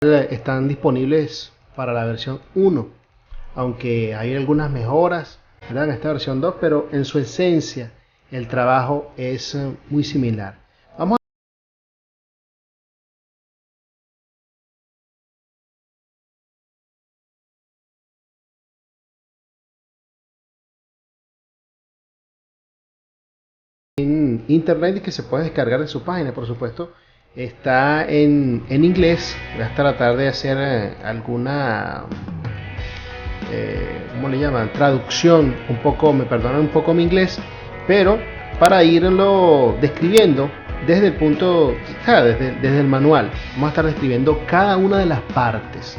están disponibles para la versión 1, aunque hay algunas mejoras, ¿verdad?, en esta versión 2, pero en su esencia el trabajo es muy similar. Vamos en internet y que se puede descargar de su página, por supuesto. Está en inglés. Voy a tratar de hacer alguna, ¿cómo le llaman? Traducción, un poco, me perdonan un poco mi inglés, pero para irlo describiendo desde el punto, o sea, desde el manual. Vamos a estar describiendo cada una de las partes.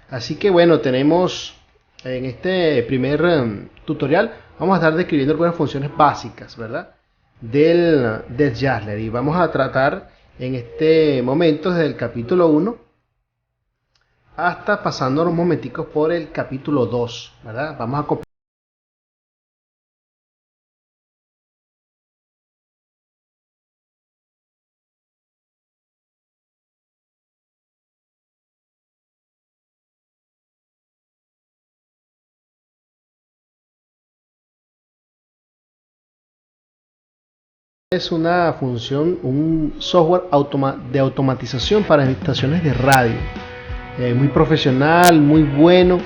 Así que bueno, tenemos en este primer tutorial, vamos a estar describiendo algunas funciones básicas, ¿verdad?, del Joomla, y vamos a tratar en este momento desde el capítulo 1 hasta pasando unos momenticos por el capítulo 2, ¿verdad? Vamos a copiar. Es una función, un software de automatización para estaciones de radio. Muy profesional, muy bueno,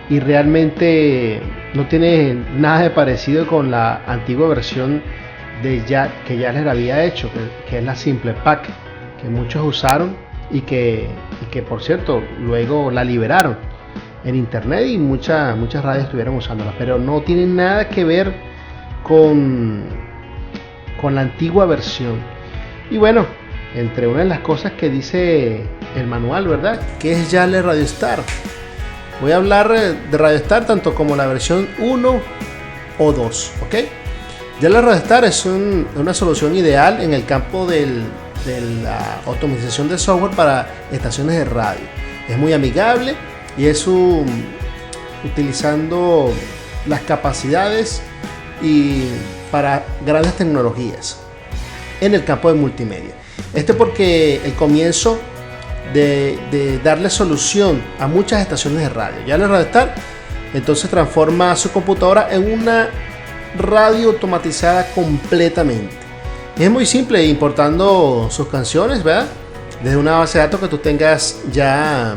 y realmente no tiene nada de parecido con la antigua versión que ya les había hecho, que es la Simple Pack, que muchos usaron y que por cierto luego la liberaron en internet y muchas radios estuvieron usándola, pero no tiene nada que ver con, con la antigua versión. Y bueno, entre una de las cosas que dice el manual, ¿verdad?, que es Joomla Radio Star. Voy a hablar de Radio Star tanto como la versión 1 o 2, ¿ok? Joomla Radio Star es una solución ideal en el campo de la automatización de software para estaciones de radio. Es muy amigable y es utilizando las capacidades y para grandes tecnologías en el campo de multimedia. Esto porque el comienzo de darle solución a muchas estaciones de radio. Ya la Radio Star entonces transforma su computadora en una radio automatizada completamente. Es muy simple, importando sus canciones, ¿verdad?, desde una base de datos que tú tengas ya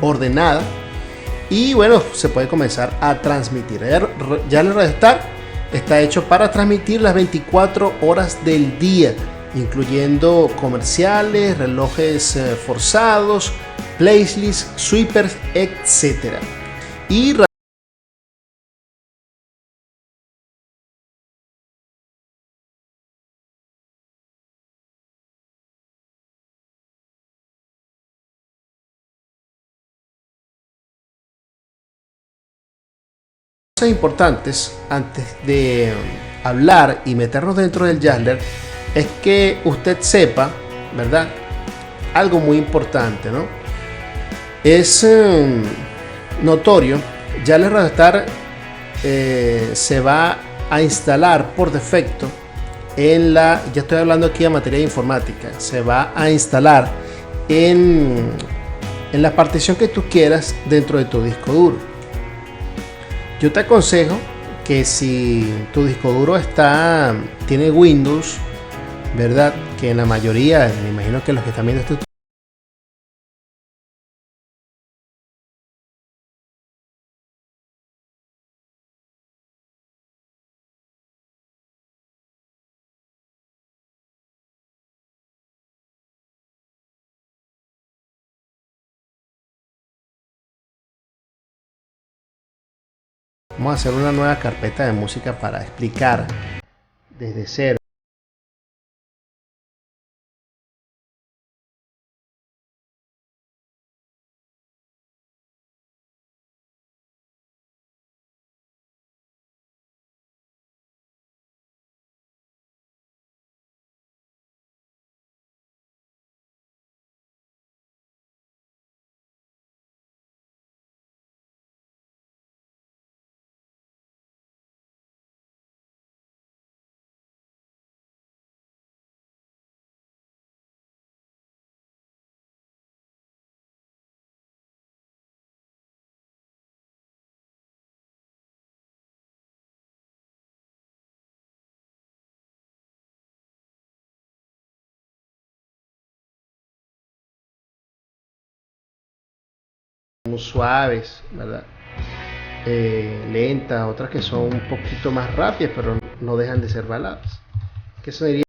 ordenada, y bueno, se puede comenzar a transmitir. Ya la Radio Star está hecho para transmitir las 24 horas del día, incluyendo comerciales, relojes forzados, playlists, sweepers, etc. Y cosas importantes antes de hablar y meternos dentro del Joomla es que usted sepa, ¿verdad?, algo muy importante, ¿no? Es notorio, Joomla Radio Star se va a instalar por defecto ya estoy hablando aquí de materia de informática, se va a instalar en la partición que tú quieras dentro de tu disco duro. Yo te aconsejo que si tu disco duro tiene Windows, ¿verdad?, que en la mayoría, me imagino que los que están viendo este vamos a hacer una nueva carpeta de música para explicar desde cero son suaves, ¿verdad? Lentas, otras que son un poquito más rápidas, pero no dejan de ser baladas. Que sería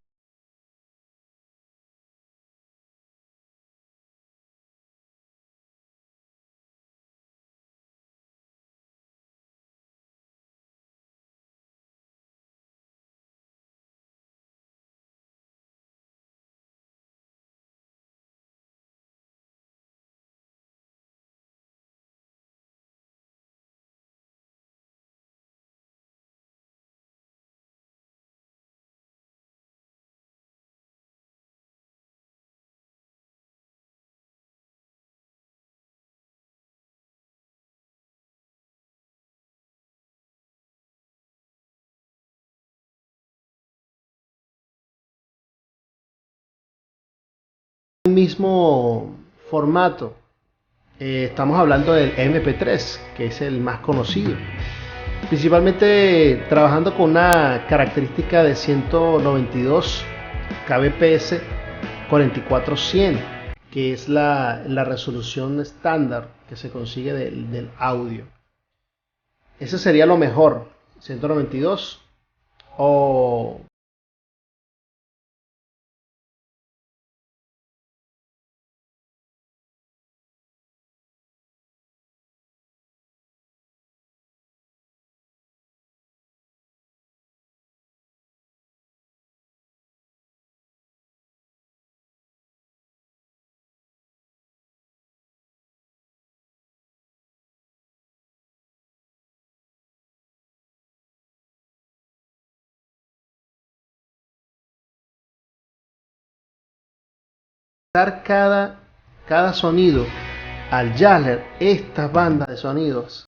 el mismo formato. Estamos hablando del MP3, que es el más conocido. Principalmente trabajando con una característica de 192 kbps 4400, que es la resolución estándar que se consigue del audio. Ese sería lo mejor, 192 o dar cada sonido al Jasler, estas bandas de sonidos.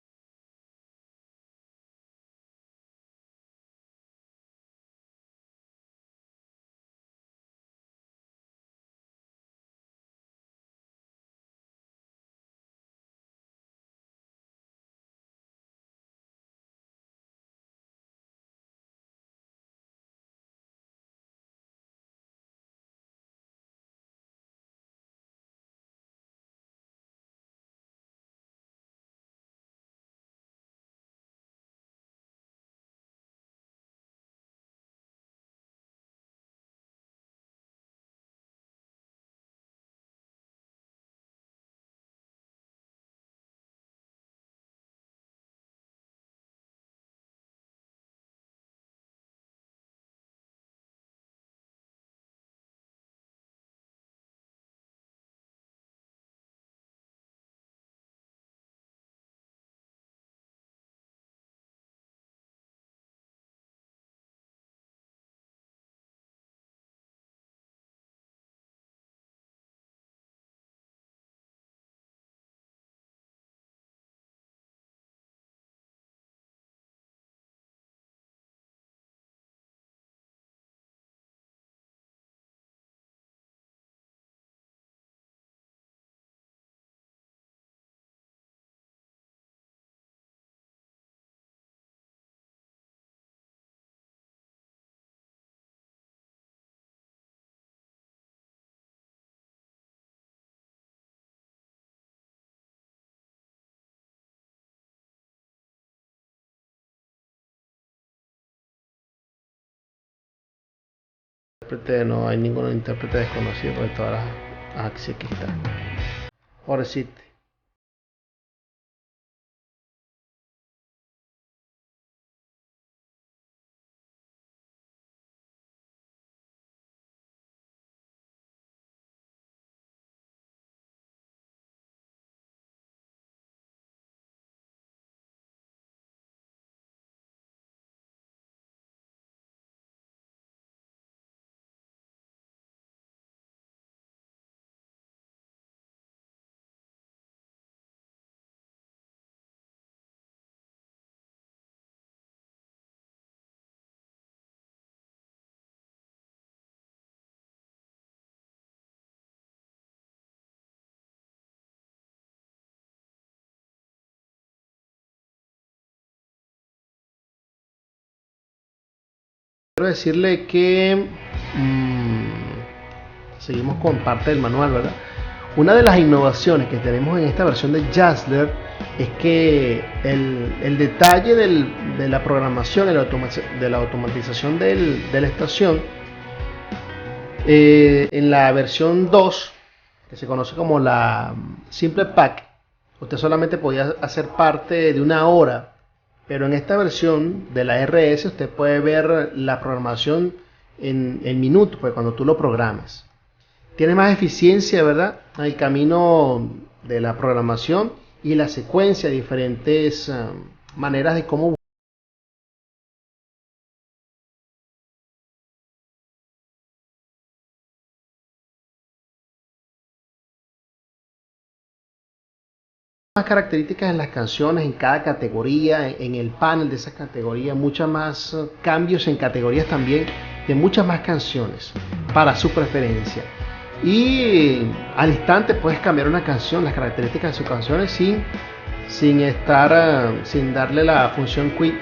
No hay ningún intérprete desconocido de todas las axis que están. Pobrecito. Quiero decirle que seguimos con parte del manual, ¿verdad? Una de las innovaciones que tenemos en esta versión de Jazzler es que el detalle de la programación, de la automatización de la estación, en la versión 2, que se conoce como la Simple Pack, usted solamente podía hacer parte de una hora, pero en esta versión de la RS usted puede ver la programación en minutos, pues cuando tú lo programas. Tiene más eficiencia, ¿verdad? El camino de la programación y la secuencia, diferentes maneras de cómo más características en las canciones, en cada categoría, en el panel de esa categoría, muchas más cambios en categorías también de muchas más canciones para su preferencia. Y al instante puedes cambiar una canción, las características de sus canciones sin darle la función Quick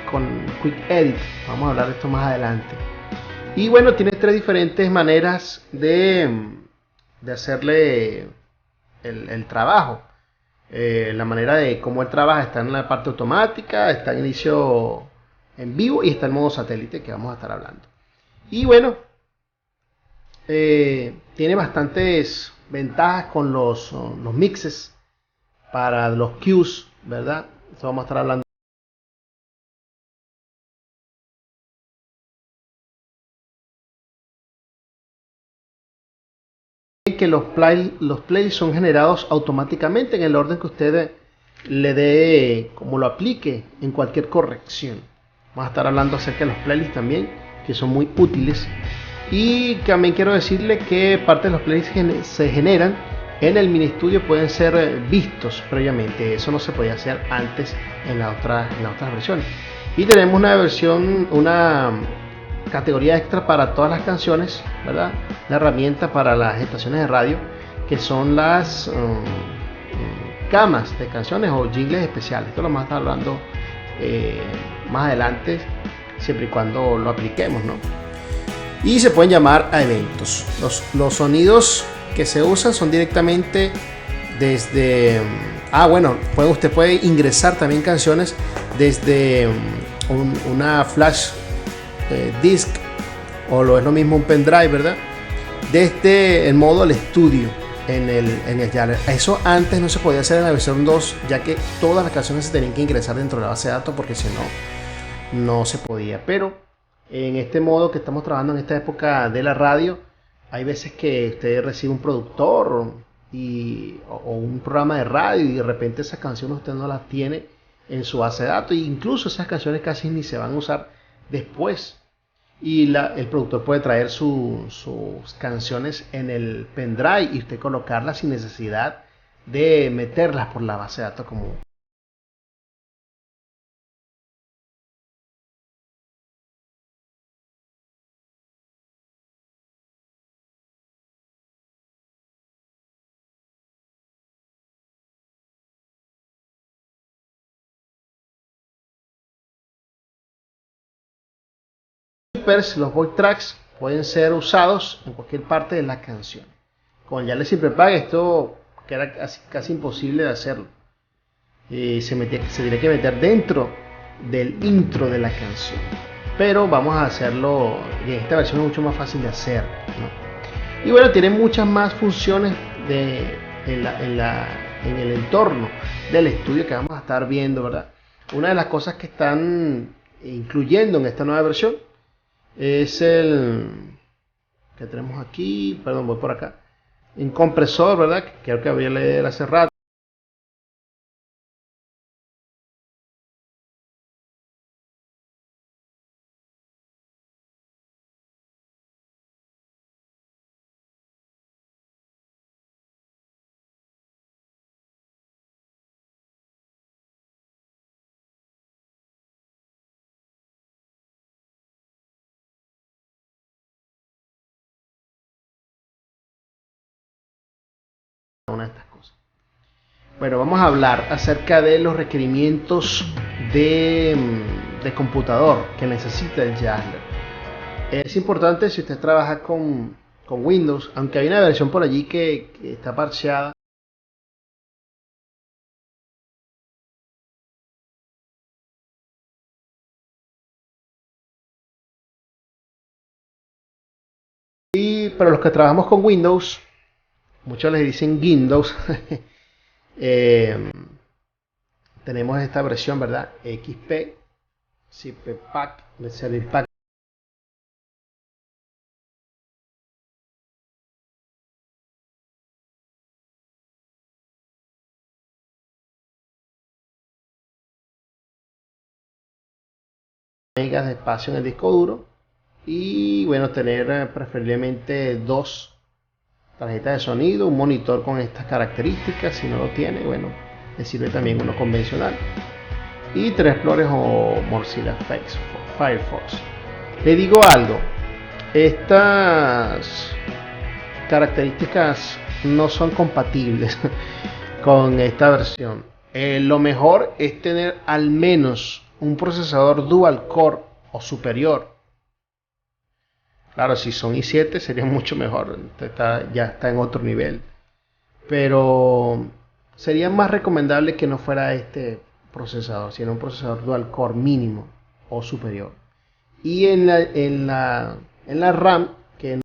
Edit. Vamos a hablar de esto más adelante. Y bueno, tiene tres diferentes maneras de hacerle el trabajo. La manera de cómo él trabaja está en la parte automática, está en inicio en vivo y está en modo satélite, que vamos a estar hablando. Y bueno, tiene bastantes ventajas con los mixes para los cues, ¿verdad? Eso vamos a estar hablando. Que los playlists son generados automáticamente en el orden que usted le dé, como lo aplique en cualquier corrección. Vamos a estar hablando acerca de los playlists también, que son muy útiles. Y también quiero decirle que parte de los playlists se generan en el mini estudio, pueden ser vistos previamente. Eso no se podía hacer antes en las otras versiones. Y tenemos una categoría extra para todas las canciones, ¿verdad? La herramienta para las estaciones de radio, que son las camas de canciones o jingles especiales. Esto lo vamos a estar hablando más adelante, siempre y cuando lo apliquemos, ¿no? Y se pueden llamar a eventos. Los sonidos que se usan son directamente desde... bueno, usted puede ingresar también canciones desde una flash disk, o es lo mismo un pendrive, ¿verdad? Desde el modo al estudio en el Jazzler. Eso antes no se podía hacer en la versión 2, ya que todas las canciones se tenían que ingresar dentro de la base de datos, porque si no se podía. Pero en este modo que estamos trabajando en esta época de la radio, hay veces que usted recibe un productor o un programa de radio y de repente esas canciones usted no las tiene en su base de datos, e incluso esas canciones casi ni se van a usar después. Y el productor puede traer sus canciones en el pendrive y usted colocarlas sin necesidad de meterlas por la base de datos como... Los void tracks pueden ser usados en cualquier parte de la canción. Con ya le Simple Pack esto que era casi imposible de hacerlo. Se tiene que meter dentro del intro de la canción. Pero vamos a hacerlo, y en esta versión es mucho más fácil de hacer, ¿no? Y bueno, tiene muchas más funciones en el entorno del estudio que vamos a estar viendo, ¿verdad? Una de las cosas que están incluyendo en esta nueva versión es el que tenemos aquí, perdón, voy por acá, un compresor, ¿verdad? Que creo que había leído hace rato. Una de estas cosas. Bueno, vamos a hablar acerca de los requerimientos de computador que necesita el Jazzler. Es importante si usted trabaja con Windows, aunque hay una versión por allí que está parcheada. Y para los que trabajamos con Windows, muchos les dicen Windows. eh, Tenemos esta versión, ¿verdad? XP, Zip Pack, Service Pack megas de espacio en el disco duro. Y bueno, tener preferiblemente dos tarjetas de sonido, un monitor con estas características. Si no lo tiene, bueno, le sirve también uno convencional. Y 3 Explorer o Mozilla Firefox. Le digo algo, estas características no son compatibles con esta versión. Lo mejor es tener al menos un procesador dual core o superior. Claro, si son i7 sería mucho mejor, ya está en otro nivel. Pero sería más recomendable que no fuera este procesador, sino un procesador dual core mínimo o superior. Y en la RAM, que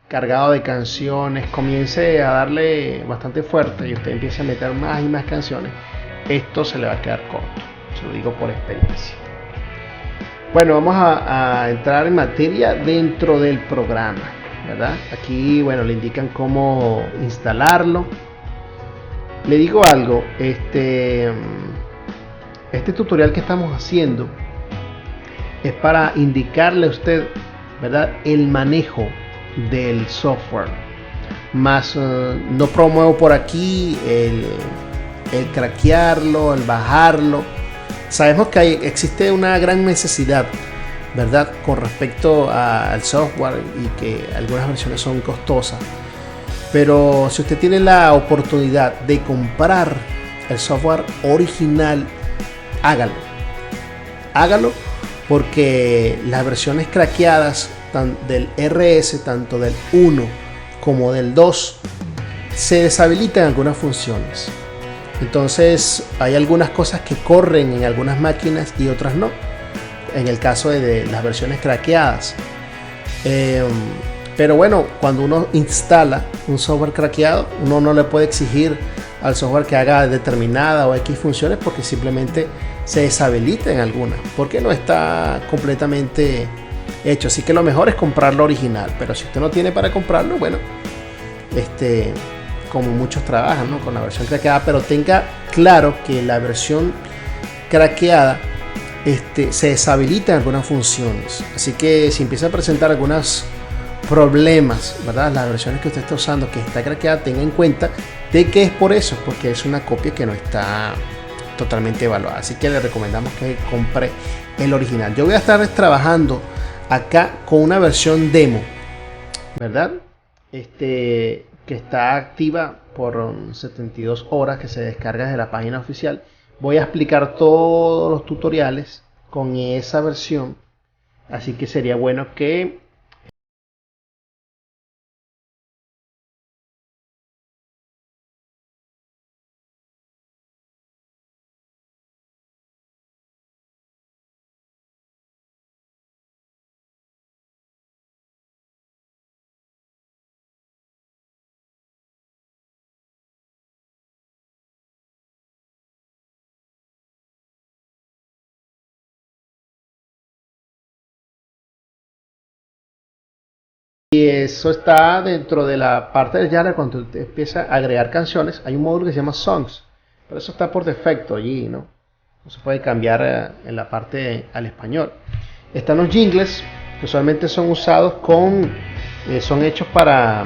cargado de canciones, comience a darle bastante fuerte y usted empieza a meter más y más canciones, esto se le va a quedar corto. Se lo digo por experiencia. Bueno, vamos a entrar en materia dentro del programa, ¿verdad? Aquí, bueno, le indican cómo instalarlo. Le digo algo, este tutorial que estamos haciendo es para indicarle a usted, ¿verdad?, el manejo del software. Más no promuevo por aquí el craquearlo, el bajarlo. Sabemos que existe una gran necesidad, ¿verdad?, con respecto al software y que algunas versiones son costosas. Pero si usted tiene la oportunidad de comprar el software original, hágalo. Hágalo porque las versiones craqueadas del RS, tanto del 1 como del 2, se deshabilitan algunas funciones. Entonces hay algunas cosas que corren en algunas máquinas y otras no, en el caso de las versiones craqueadas. Pero bueno, cuando uno instala un software craqueado, uno no le puede exigir al software que haga determinada o X funciones porque simplemente se deshabilita en algunas, porque no está completamente hecho. Así que lo mejor es comprarlo original, pero si usted no tiene para comprarlo, bueno, como muchos trabajan, ¿no?, con la versión craqueada, pero tenga claro que la versión craqueada se deshabilita en algunas funciones. Así que si empieza a presentar algunos problemas, ¿verdad?, las versiones que usted está usando que está craqueada, tenga en cuenta de que es por eso, porque es una copia que no está totalmente evaluada. Así que le recomendamos que compre el original. Yo voy a estar trabajando acá con una versión demo, ¿verdad?, que está activa por 72 horas, que se descarga desde la página oficial. Voy a explicar todos los tutoriales con esa versión, así que sería bueno que y eso está dentro de la parte del Yara. Cuando usted empieza a agregar canciones, hay un módulo que se llama Songs, pero eso está por defecto allí, ¿no? No se puede cambiar en la parte al español. Están los jingles, que usualmente son usados son hechos para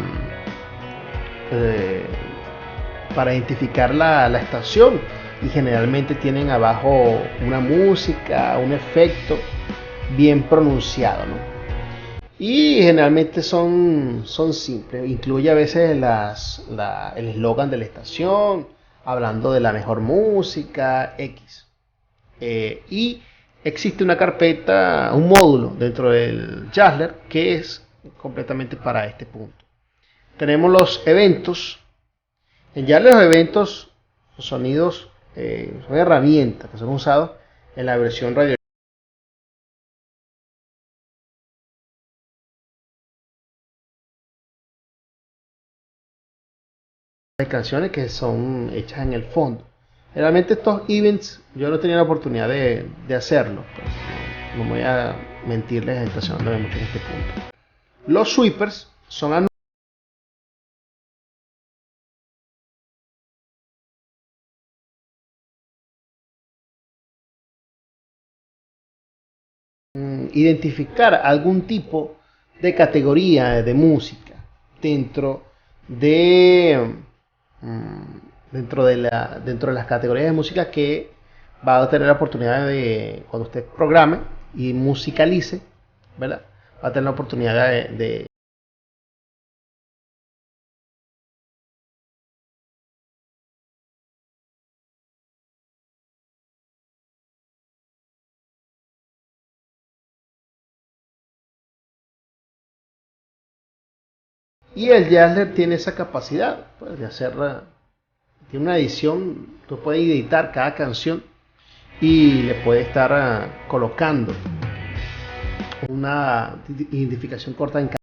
identificar la estación, y generalmente tienen abajo una música, un efecto bien pronunciado, ¿no? Y generalmente son simples. Incluye a veces el eslogan de la estación, hablando de la mejor música X. Y existe una carpeta, un módulo dentro del Jazzler, que es completamente para este punto. Tenemos los eventos. Ya los eventos, los sonidos, son herramientas que son usados en la versión radio de canciones que son hechas en el fondo. Realmente estos events yo no tenía la oportunidad de hacerlo, pues, no voy a mentirles, estacionándome mucho en este punto. Los sweepers son identificar algún tipo de categoría de música dentro de dentro de las categorías de música que va a tener la oportunidad de, cuando usted programe y musicalice, ¿verdad? Va a tener la oportunidad de y el Jazzler tiene esa capacidad, pues, de hacer, tiene una edición, tú puedes editar cada canción y le puede estar colocando una identificación corta en cada.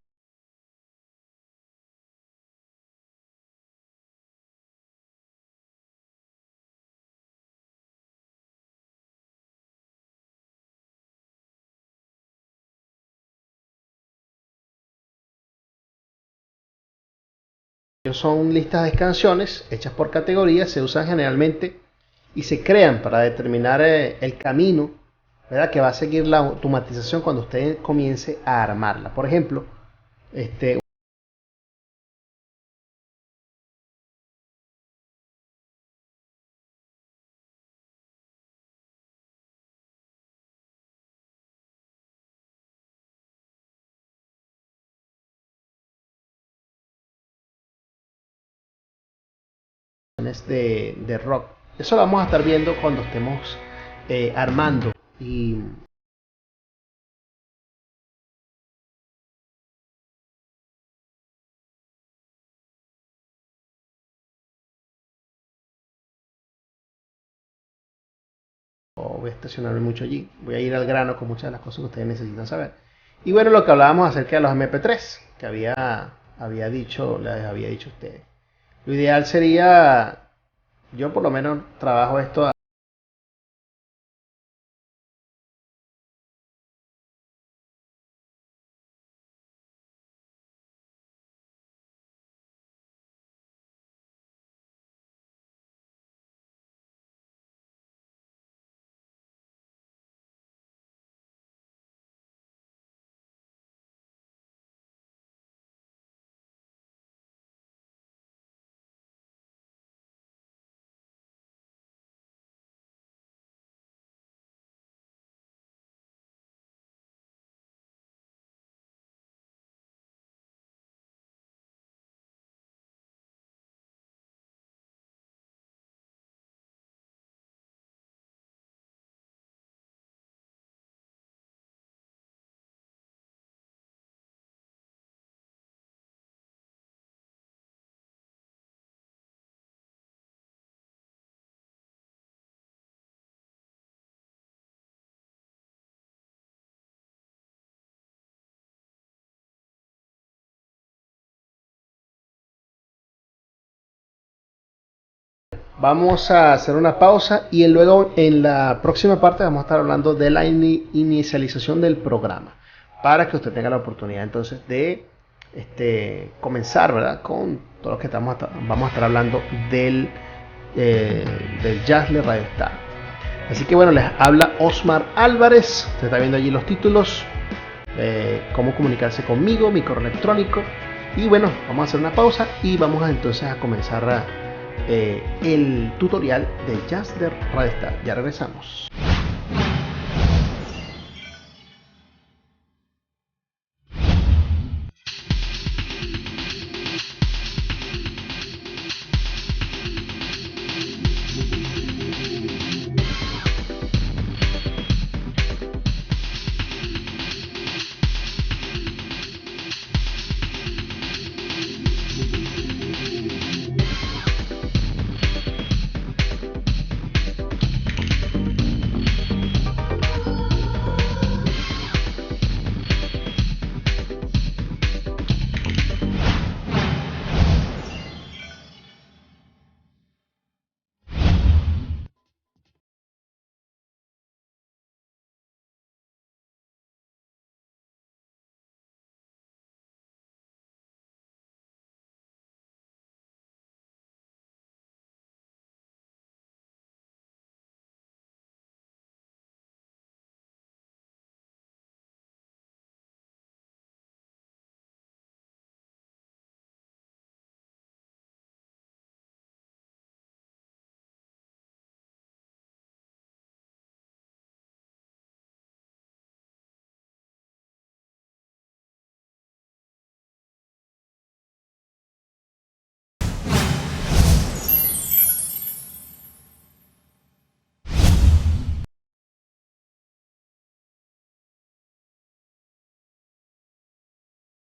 Son listas de canciones hechas por categorías, se usan generalmente y se crean para determinar el camino, ¿verdad?, que va a seguir la automatización cuando usted comience a armarla. Por ejemplo, este, de rock. Eso lo vamos a estar viendo cuando estemos armando y voy a estacionarme mucho allí. Voy a ir al grano con muchas de las cosas que ustedes necesitan saber. Y bueno, lo que hablábamos acerca de los MP3 que les había dicho a ustedes. Lo ideal sería, yo por lo menos trabajo esto. Vamos a hacer una pausa y luego en la próxima parte vamos a estar hablando de la inicialización del programa para que usted tenga la oportunidad entonces de comenzar, ¿verdad?, con todo lo que vamos a estar hablando del Jazzler Radio Star. Así que bueno, les habla Osmar Álvarez. Usted está viendo allí los títulos, cómo comunicarse conmigo, mi correo electrónico. Y bueno, vamos a hacer una pausa y vamos entonces a comenzar el tutorial de Jazzler Radio Star. Ya regresamos.